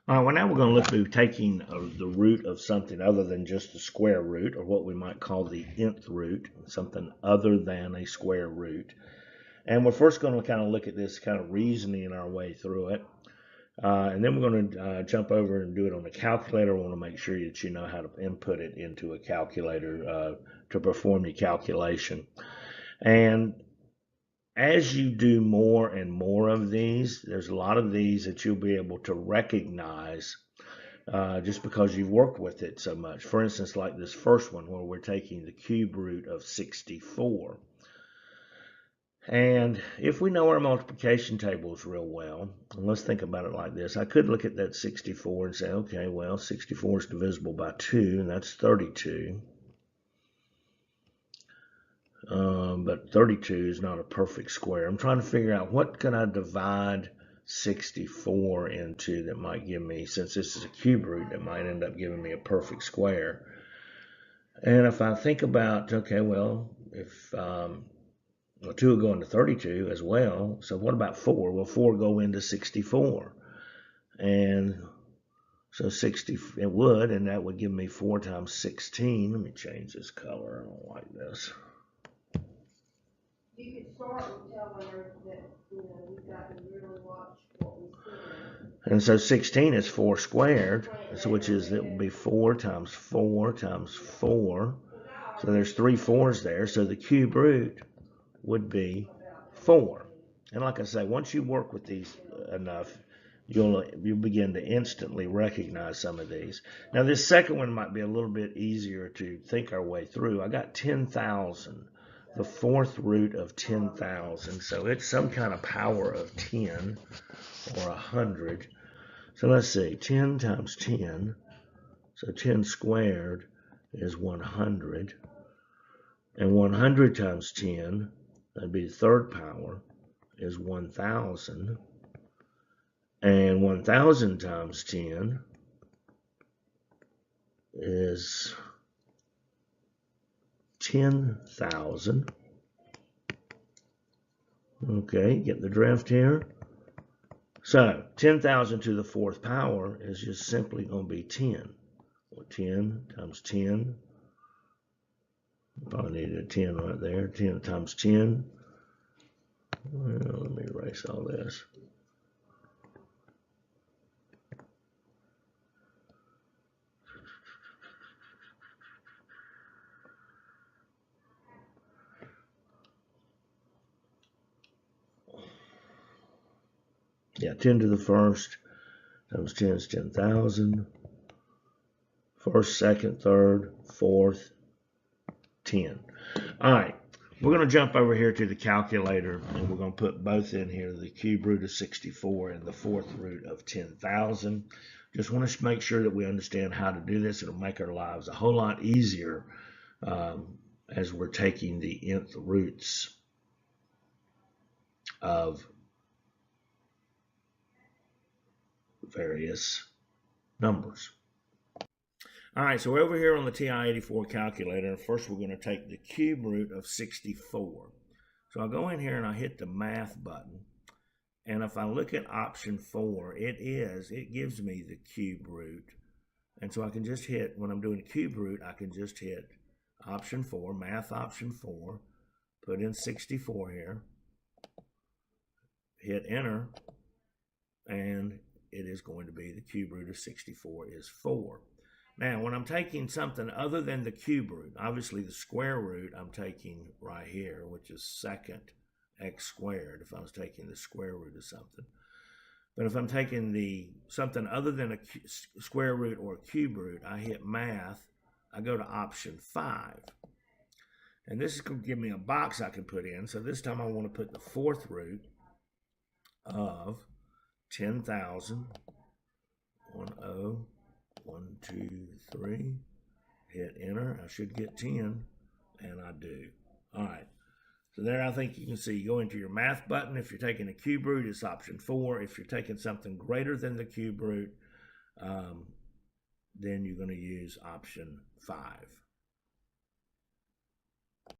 All right, well, now we're going to look at taking the root of something other than just the square root, or what we might call the nth root, something other than a square root. And we're first going to kind of look at this kind of reasoning our way through it. And then we're going to jump over and do it on a calculator. We want to make sure that you know how to input it into a calculator to perform your calculation. And as you do more and more of these, there's a lot of these that you'll be able to recognize just because you've worked with it so much. For instance, like this first one where we're taking the cube root of 64. And if we know our multiplication tables real well, and let's think about it like this. I could look at that 64 and say, okay, well, 64 is divisible by 2, and that's 32. But 32 is not a perfect square. I'm trying to figure out what can I divide 64 into that might give me, since this is a cube root, that might end up giving me a perfect square. And if I think about, okay, well, if well, 2 will go into 32 as well, so what about 4? Well, 4 go into 64. And so 60, it would, and that would give me 4 times 16. Let me change this color. I don't like this. You could start with telling her that, we've got to really watch what we see. And so 16 is 4 squared, so which is, it would be 4 times 4 times 4. So there's 3 4s there, so the cube root would be 4. And like I say, once you work with these enough, you'll begin to instantly recognize some of these. Now this second one might be a little bit easier to think our way through. I got 10,000. The fourth root of 10,000, so it's some kind of power of 10 or 100. So let's see, 10 times 10, so 10 squared is 100, and 100 times 10, that'd be the third power, is 1,000, and 1,000 times 10 is 10,000. Okay, get the drift here. So 10,000 to the fourth power is just simply going to be 10. Well, 10 times 10. Probably needed a 10 right there. 10 times 10. Well, let me erase all this. Yeah, 10 to the first times 10 is 10,000. First, second, third, fourth, 10. All right, we're going to jump over here to the calculator, and we're going to put both in here, the cube root of 64 and the fourth root of 10,000. Just want to make sure that we understand how to do this. It'll make our lives a whole lot easier as we're taking the nth roots of various numbers. All right, so we're over here on the TI-84 calculator, and first we're going to take the cube root of 64. So I'll go in here and I hit the math button, and if I look at option 4, it gives me the cube root, and so I can just hit, when I'm doing cube root, I can just hit option 4, math option 4, put in 64 here, hit enter, and it is going to be the cube root of 64 is 4. Now, when I'm taking something other than the cube root, obviously the square root I'm taking right here, which is second x squared, if I was taking the square root of something. But if I'm taking something other than a square root or a cube root, I hit math, I go to option 5. And this is going to give me a box I can put in. So this time I want to put the fourth root of 10,000, 10, 1, 2, 3, hit enter. I should get 10, and I do. All right. So there I think you can see, you go into your math button. If you're taking a cube root, it's option 4. If you're taking something greater than the cube root, then you're going to use option 5.